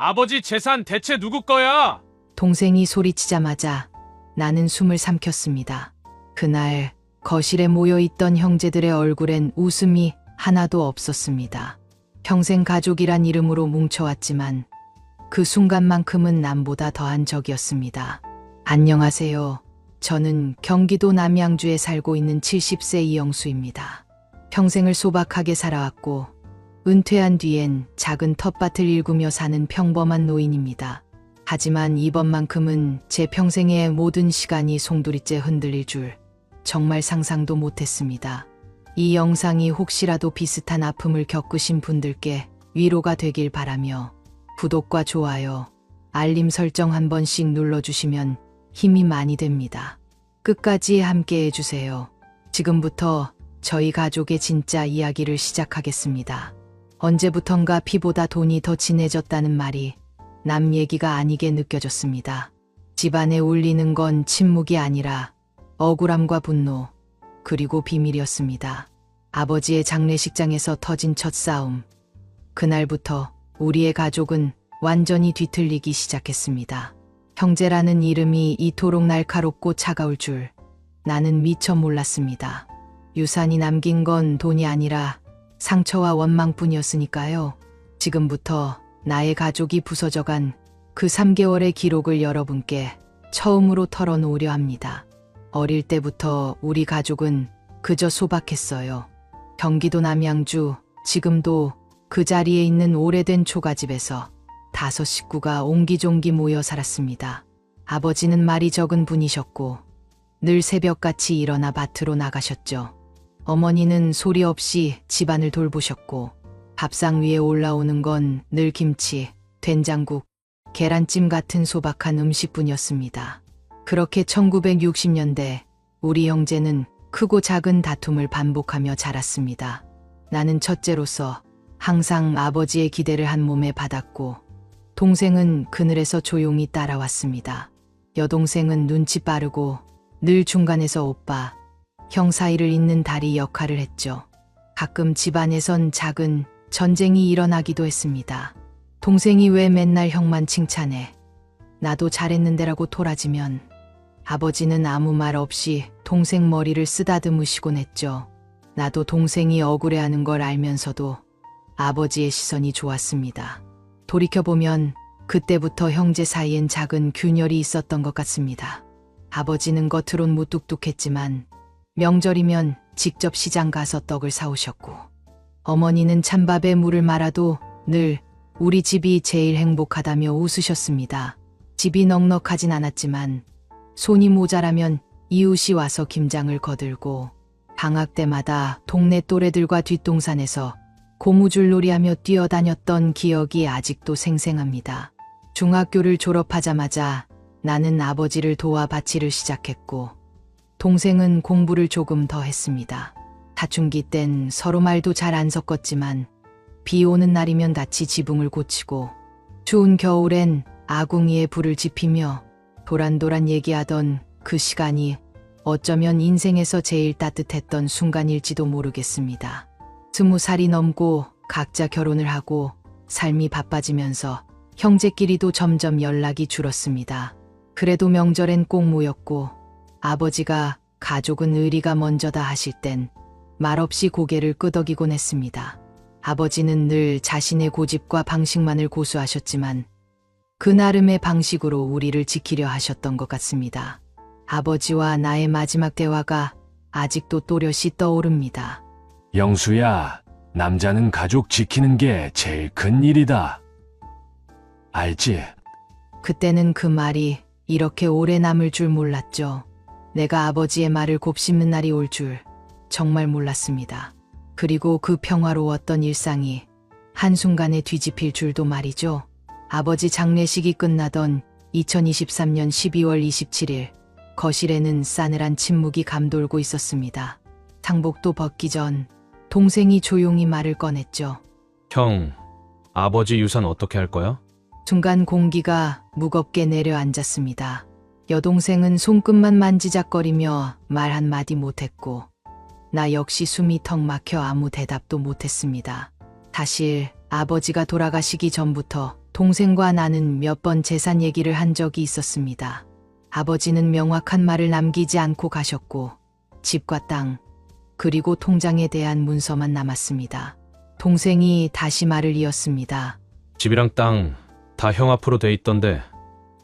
아버지 재산 대체 누구 거야? 동생이 소리치자마자 나는 숨을 삼켰습니다. 그날 거실에 모여있던 형제들의 얼굴엔 웃음이 하나도 없었습니다. 평생 가족이란 이름으로 뭉쳐왔지만 그 순간만큼은 남보다 더한 적이었습니다. 안녕하세요. 저는 경기도 남양주에 살고 있는 70세 이영수입니다. 평생을 소박하게 살아왔고 은퇴한 뒤엔 작은 텃밭을 일구며 사는 평범한 노인입니다. 하지만 이번만큼은 제 평생의 모든 시간이 송두리째 흔들릴 줄 정말 상상도 못했습니다. 이 영상이 혹시라도 비슷한 아픔을 겪으신 분들께 위로가 되길 바라며 구독과 좋아요, 알림 설정 한 번씩 눌러주시면 힘이 많이 됩니다. 끝까지 함께 해주세요. 지금부터 저희 가족의 진짜 이야기를 시작하겠습니다. 언제부턴가 피보다 돈이 더 진해졌다는 말이 남 얘기가 아니게 느껴졌습니다. 집안에 울리는 건 침묵이 아니라 억울함과 분노, 그리고 비밀이었습니다. 아버지의 장례식장에서 터진 첫 싸움. 그날부터 우리의 가족은 완전히 뒤틀리기 시작했습니다. 형제라는 이름이 이토록 날카롭고 차가울 줄 나는 미처 몰랐습니다. 유산이 남긴 건 돈이 아니라 상처와 원망뿐이었으니까요. 지금부터 나의 가족이 부서져간 그 3개월의 기록을 여러분께 처음으로 털어놓으려 합니다. 어릴 때부터 우리 가족은 그저 소박했어요. 경기도 남양주, 지금도 그 자리에 있는 오래된 초가집에서 5 식구가 옹기종기 모여 살았습니다. 아버지는 말이 적은 분이셨고 늘 새벽같이 일어나 밭으로 나가셨죠. 어머니는 소리 없이 집안을 돌보셨고 밥상 위에 올라오는 건 늘 김치, 된장국, 계란찜 같은 소박한 음식뿐이었습니다. 그렇게 1960년대 우리 형제는 크고 작은 다툼을 반복하며 자랐습니다. 나는 첫째로서 항상 아버지의 기대를 한 몸에 받았고 동생은 그늘에서 조용히 따라왔습니다. 여동생은 눈치 빠르고 늘 중간에서 오빠, 형 사이를 잇는 다리 역할을 했죠. 가끔 집안에선 작은 전쟁이 일어나기도 했습니다. 동생이 왜 맨날 형만 칭찬해? 나도 잘했는데라고 토라지면 아버지는 아무 말 없이 동생 머리를 쓰다듬으시곤 했죠. 나도 동생이 억울해하는 걸 알면서도 아버지의 시선이 좋았습니다. 돌이켜보면 그때부터 형제 사이엔 작은 균열이 있었던 것 같습니다. 아버지는 겉으론 무뚝뚝했지만 명절이면 직접 시장 가서 떡을 사오셨고 어머니는 찬밥에 물을 말아도 늘 우리 집이 제일 행복하다며 웃으셨습니다. 집이 넉넉하진 않았지만 손이 모자라면 이웃이 와서 김장을 거들고 방학 때마다 동네 또래들과 뒷동산에서 고무줄놀이하며 뛰어다녔던 기억이 아직도 생생합니다. 중학교를 졸업하자마자 나는 아버지를 도와 밭일을 시작했고 동생은 공부를 조금 더 했습니다. 사춘기 땐 서로 말도 잘 안 섞었지만 비 오는 날이면 같이 지붕을 고치고 추운 겨울엔 아궁이에 불을 지피며 도란도란 얘기하던 그 시간이 어쩌면 인생에서 제일 따뜻했던 순간일지도 모르겠습니다. 20살이 넘고 각자 결혼을 하고 삶이 바빠지면서 형제끼리도 점점 연락이 줄었습니다. 그래도 명절엔 꼭 모였고 아버지가 가족은 의리가 먼저다 하실 땐 말없이 고개를 끄덕이곤 했습니다. 아버지는 늘 자신의 고집과 방식만을 고수하셨지만 그 나름의 방식으로 우리를 지키려 하셨던 것 같습니다. 아버지와 나의 마지막 대화가 아직도 또렷이 떠오릅니다. 영수야, 남자는 가족 지키는 게 제일 큰 일이다. 알지? 그때는 그 말이 이렇게 오래 남을 줄 몰랐죠. 내가 아버지의 말을 곱씹는 날이 올 줄 정말 몰랐습니다. 그리고 그 평화로웠던 일상이 한순간에 뒤집힐 줄도 말이죠. 아버지 장례식이 끝나던 2023년 12월 27일 거실에는 싸늘한 침묵이 감돌고 있었습니다. 상복도 벗기 전 동생이 조용히 말을 꺼냈죠. 형, 아버지 유산 어떻게 할 거야? 순간 공기가 무겁게 내려앉았습니다. 여동생은 손끝만 만지작거리며 말 한마디 못했고 나 역시 숨이 턱 막혀 아무 대답도 못했습니다. 사실 아버지가 돌아가시기 전부터 동생과 나는 몇 번 재산 얘기를 한 적이 있었습니다. 아버지는 명확한 말을 남기지 않고 가셨고 집과 땅 그리고 통장에 대한 문서만 남았습니다. 동생이 다시 말을 이었습니다. 집이랑 땅 다 형 앞으로 돼 있던데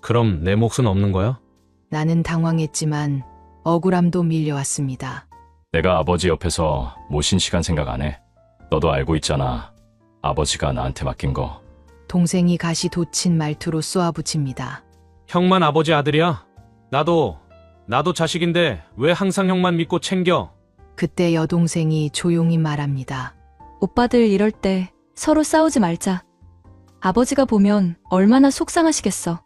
그럼 내 몫은 없는 거야? 나는 당황했지만 억울함도 밀려왔습니다. 내가 아버지 옆에서 모신 시간 생각 안 해? 너도 알고 있잖아. 아버지가 나한테 맡긴 거. 동생이 가시 돋친 말투로 쏘아붙입니다. 형만 아버지 아들이야? 나도 자식인데 왜 항상 형만 믿고 챙겨? 그때 여동생이 조용히 말합니다. 오빠들 이럴 때 서로 싸우지 말자. 아버지가 보면 얼마나 속상하시겠어.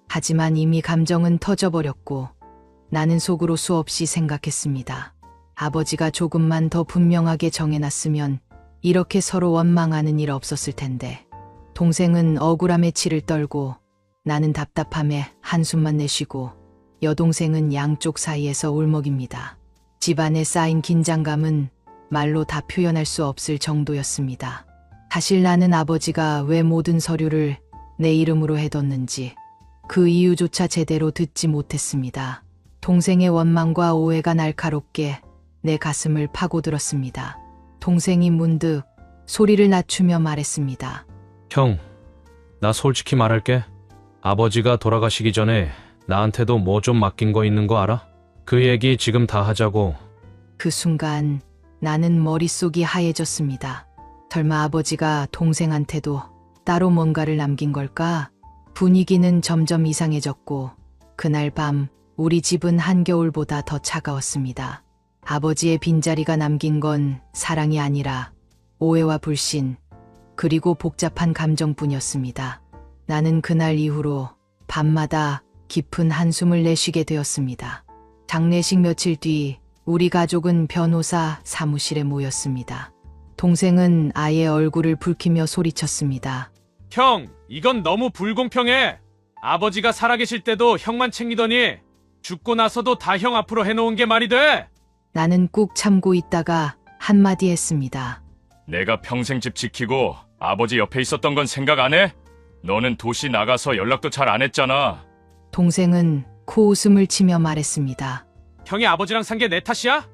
하지만 이미 감정은 터져버렸고 나는 속으로 수없이 생각했습니다. 아버지가 조금만 더 분명하게 정해놨으면 이렇게 서로 원망하는 일 없었을 텐데. 동생은 억울함에 치를 떨고 나는 답답함에 한숨만 내쉬고 여동생은 양쪽 사이에서 울먹입니다. 집안에 쌓인 긴장감은 말로 다 표현할 수 없을 정도였습니다. 사실 나는 아버지가 왜 모든 서류를 내 이름으로 해뒀는지 그 이유조차 제대로 듣지 못했습니다. 동생의 원망과 오해가 날카롭게 내 가슴을 파고들었습니다. 동생이 문득 소리를 낮추며 말했습니다. 형, 나 솔직히 말할게. 아버지가 돌아가시기 전에 나한테도 뭐 좀 맡긴 거 있는 거 알아? 그 얘기 지금 다 하자고. 그 순간 나는 머릿속이 하얘졌습니다. 설마 아버지가 동생한테도 따로 뭔가를 남긴 걸까? 분위기는 점점 이상해졌고 그날 밤 우리 집은 한겨울보다 더 차가웠습니다. 아버지의 빈자리가 남긴 건 사랑이 아니라 오해와 불신 그리고 복잡한 감정뿐이었습니다. 나는 그날 이후로 밤마다 깊은 한숨을 내쉬게 되었습니다. 장례식 며칠 뒤 우리 가족은 변호사 사무실에 모였습니다. 동생은 아예 얼굴을 붉히며 소리쳤습니다. 형, 이건 너무 불공평해. 아버지가 살아계실 때도 형만 챙기더니 죽고 나서도 다 형 앞으로 해놓은 게 말이 돼? 나는 꾹 참고 있다가 한마디 했습니다. 내가 평생 집 지키고 아버지 옆에 있었던 건 생각 안 해? 너는 도시 나가서 연락도 잘 안 했잖아. 동생은 코웃음을 치며 말했습니다. 형이 아버지랑 산 게 내 탓이야?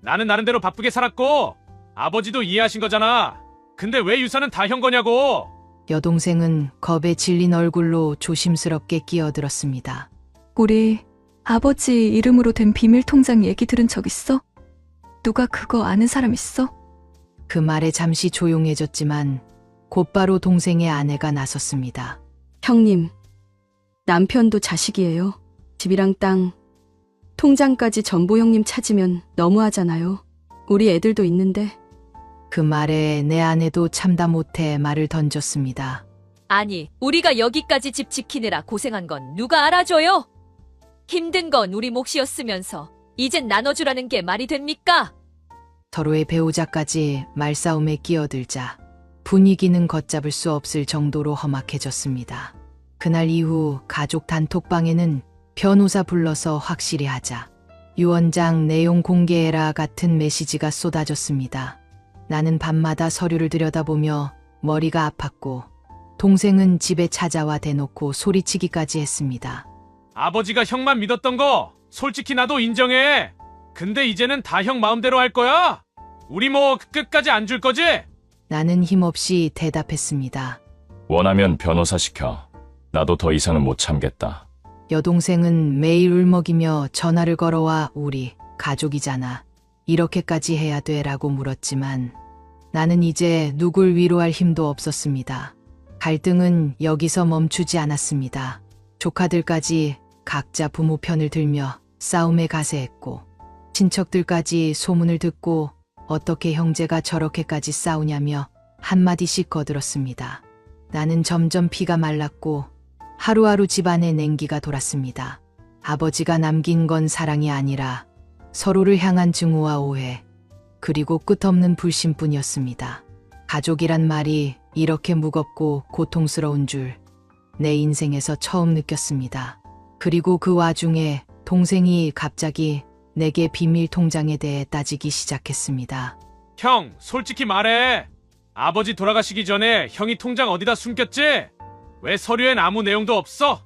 나는 나름대로 바쁘게 살았고 아버지도 이해하신 거잖아. 근데 왜 유산은 다 형 거냐고. 여동생은 겁에 질린 얼굴로 조심스럽게 끼어들었습니다. 우리 아버지 이름으로 된 비밀 통장 얘기 들은 적 있어? 누가 그거 아는 사람 있어? 그 말에 잠시 조용해졌지만 곧바로 동생의 아내가 나섰습니다. 형님, 남편도 자식이에요. 집이랑 땅, 통장까지 전부 형님 찾으면 너무하잖아요. 우리 애들도 있는데. 그 말에 내 아내도 참다 못해 말을 던졌습니다. 아니, 우리가 여기까지 집 지키느라 고생한 건 누가 알아줘요? 힘든 건 우리 몫이었으면서 이젠 나눠주라는 게 말이 됩니까? 서로의 배우자까지 말싸움에 끼어들자 분위기는 걷잡을 수 없을 정도로 험악해졌습니다. 그날 이후 가족 단톡방에는 변호사 불러서 확실히 하자, 유언장 내용 공개해라 같은 메시지가 쏟아졌습니다. 나는 밤마다 서류를 들여다보며 머리가 아팠고 동생은 집에 찾아와 대놓고 소리치기까지 했습니다. 아버지가 형만 믿었던 거 솔직히 나도 인정해. 근데 이제는 다 형 마음대로 할 거야? 우리 뭐 끝까지 안 줄 거지? 나는 힘없이 대답했습니다. 원하면 변호사 시켜. 나도 더 이상은 못 참겠다. 여동생은 매일 울먹이며 전화를 걸어와 우리 가족이잖아, 이렇게까지 해야 돼? 라고 물었지만 나는 이제 누굴 위로할 힘도 없었습니다. 갈등은 여기서 멈추지 않았습니다. 조카들까지 각자 부모 편을 들며 싸움에 가세했고 친척들까지 소문을 듣고 어떻게 형제가 저렇게까지 싸우냐며 한마디씩 거들었습니다. 나는 점점 피가 말랐고 하루하루 집안에 냉기가 돌았습니다. 아버지가 남긴 건 사랑이 아니라 서로를 향한 증오와 오해, 그리고 끝없는 불신뿐이었습니다. 가족이란 말이 이렇게 무겁고 고통스러운 줄 내 인생에서 처음 느꼈습니다. 그리고 그 와중에 동생이 갑자기 내게 비밀 통장에 대해 따지기 시작했습니다. 형, 솔직히 말해. 아버지 돌아가시기 전에 형이 통장 어디다 숨겼지? 왜 서류엔 아무 내용도 없어?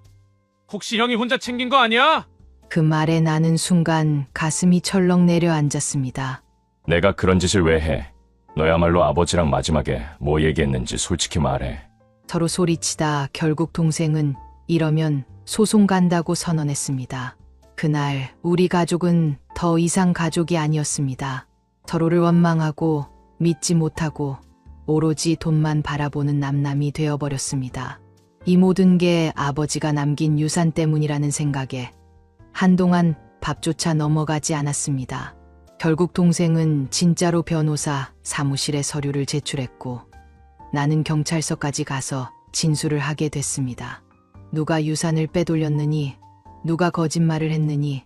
혹시 형이 혼자 챙긴 거 아니야? 그 말에 나는 순간 가슴이 철렁 내려앉았습니다. 내가 그런 짓을 왜 해? 너야말로 아버지랑 마지막에 뭐 얘기했는지 솔직히 말해. 서로 소리치다 결국 동생은 이러면 소송 간다고 선언했습니다. 그날 우리 가족은 더 이상 가족이 아니었습니다. 서로를 원망하고 믿지 못하고 오로지 돈만 바라보는 남남이 되어버렸습니다. 이 모든 게 아버지가 남긴 유산 때문이라는 생각에 한동안 밥조차 넘어가지 않았습니다. 결국 동생은 진짜로 변호사 사무실에 서류를 제출했고 나는 경찰서까지 가서 진술을 하게 됐습니다. 누가 유산을 빼돌렸느니 누가 거짓말을 했느니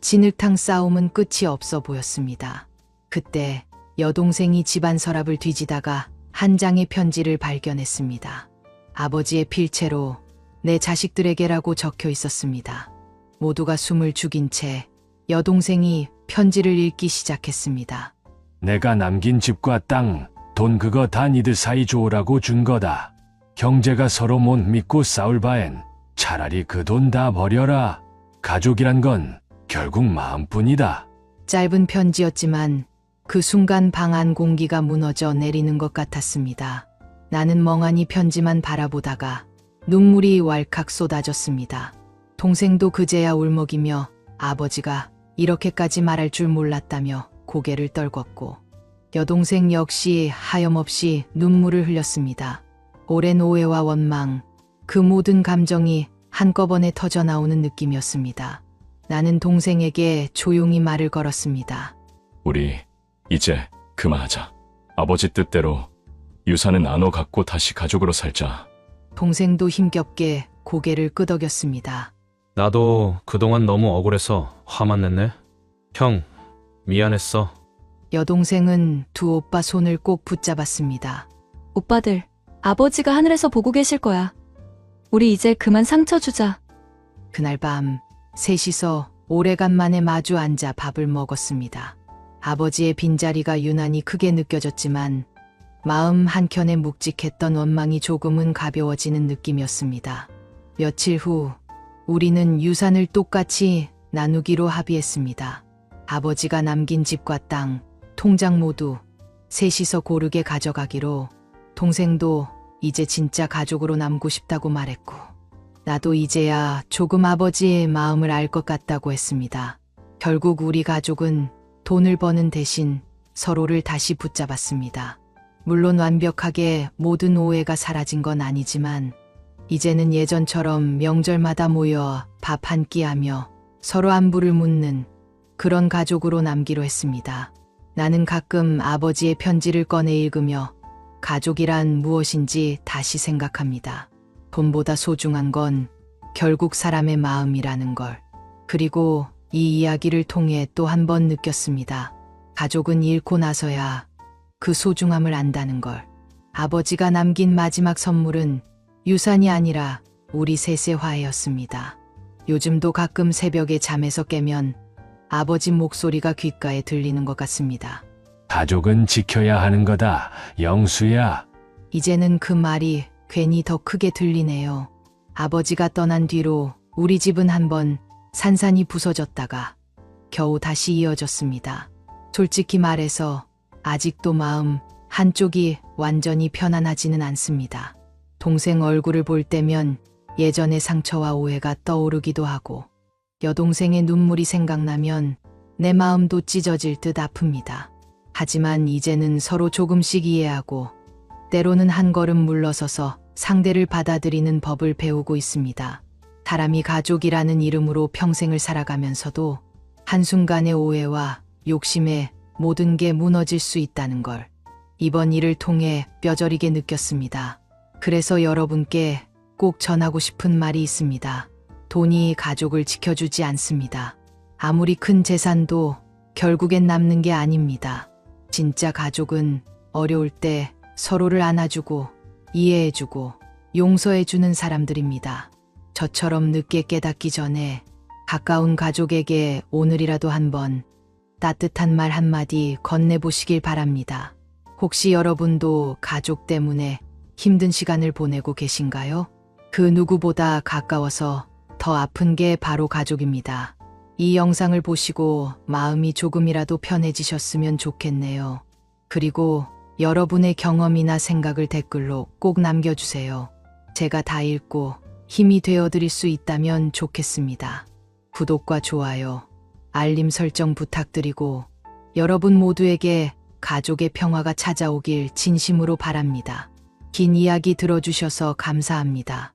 진흙탕 싸움은 끝이 없어 보였습니다. 그때 여동생이 집안 서랍을 뒤지다가 한 장의 편지를 발견했습니다. 아버지의 필체로 내 자식들에게라고 적혀 있었습니다. 모두가 숨을 죽인 채 여동생이 편지를 읽기 시작했습니다. 내가 남긴 집과 땅, 돈 그거 다 니들 사이 좋으라고 준 거다. 형제가 서로 못 믿고 싸울 바엔 차라리 그 돈 다 버려라. 가족이란 건 결국 마음뿐이다. 짧은 편지였지만 그 순간 방 안 공기가 무너져 내리는 것 같았습니다. 나는 멍하니 편지만 바라보다가 눈물이 왈칵 쏟아졌습니다. 동생도 그제야 울먹이며 아버지가 이렇게까지 말할 줄 몰랐다며 고개를 떨궜고 여동생 역시 하염없이 눈물을 흘렸습니다. 오랜 오해와 원망, 그 모든 감정이 한꺼번에 터져나오는 느낌이었습니다. 나는 동생에게 조용히 말을 걸었습니다. 우리 이제 그만하자. 아버지 뜻대로 유산은 나눠 갖고 다시 가족으로 살자. 동생도 힘겹게 고개를 끄덕였습니다. 나도 그동안 너무 억울해서 화만 냈네. 형, 미안했어. 여동생은 두 오빠 손을 꼭 붙잡았습니다. 오빠들, 아버지가 하늘에서 보고 계실 거야. 우리 이제 그만 상처 주자. 그날 밤 셋이서 오래간만에 마주 앉아 밥을 먹었습니다. 아버지의 빈자리가 유난히 크게 느껴졌지만 마음 한켠에 묵직했던 원망이 조금은 가벼워지는 느낌이었습니다. 며칠 후 우리는 유산을 똑같이 나누기로 합의했습니다. 아버지가 남긴 집과 땅, 통장 모두 셋이서 고르게 가져가기로 동생도 이제 진짜 가족으로 남고 싶다고 말했고 나도 이제야 조금 아버지의 마음을 알 것 같다고 했습니다. 결국 우리 가족은 돈을 버는 대신 서로를 다시 붙잡았습니다. 물론 완벽하게 모든 오해가 사라진 건 아니지만 이제는 예전처럼 명절마다 모여 밥 한 끼 하며 서로 안부를 묻는 그런 가족으로 남기로 했습니다. 나는 가끔 아버지의 편지를 꺼내 읽으며 가족이란 무엇인지 다시 생각합니다. 돈보다 소중한 건 결국 사람의 마음이라는 걸. 그리고 이 이야기를 통해 또 한 번 느꼈습니다. 가족은 잃고 나서야 그 소중함을 안다는 걸. 아버지가 남긴 마지막 선물은 유산이 아니라 우리 셋의 화해였습니다. 요즘도 가끔 새벽에 잠에서 깨면 아버지 목소리가 귓가에 들리는 것 같습니다. 가족은 지켜야 하는 거다. 영수야. 이제는 그 말이 괜히 더 크게 들리네요. 아버지가 떠난 뒤로 우리 집은 한번 산산이 부서졌다가 겨우 다시 이어졌습니다. 솔직히 말해서 아직도 마음 한쪽이 완전히 편안하지는 않습니다. 동생 얼굴을 볼 때면 예전의 상처와 오해가 떠오르기도 하고 여동생의 눈물이 생각나면 내 마음도 찢어질 듯 아픕니다. 하지만 이제는 서로 조금씩 이해하고 때로는 한 걸음 물러서서 상대를 받아들이는 법을 배우고 있습니다. 사람이 가족이라는 이름으로 평생을 살아가면서도 한순간의 오해와 욕심에 모든 게 무너질 수 있다는 걸 이번 일을 통해 뼈저리게 느꼈습니다. 그래서 여러분께 꼭 전하고 싶은 말이 있습니다. 돈이 가족을 지켜주지 않습니다. 아무리 큰 재산도 결국엔 남는 게 아닙니다. 진짜 가족은 어려울 때 서로를 안아주고 이해해주고 용서해주는 사람들입니다. 저처럼 늦게 깨닫기 전에 가까운 가족에게 오늘이라도 한번 따뜻한 말 한마디 건네보시길 바랍니다. 혹시 여러분도 가족 때문에 힘든 시간을 보내고 계신가요? 그 누구보다 가까워서 더 아픈 게 바로 가족입니다. 이 영상을 보시고 마음이 조금이라도 편해지셨으면 좋겠네요. 그리고 여러분의 경험이나 생각을 댓글로 꼭 남겨주세요. 제가 다 읽고 힘이 되어드릴 수 있다면 좋겠습니다. 구독과 좋아요, 알림 설정 부탁드리고 여러분 모두에게 가족의 평화가 찾아오길 진심으로 바랍니다. 긴 이야기 들어주셔서 감사합니다.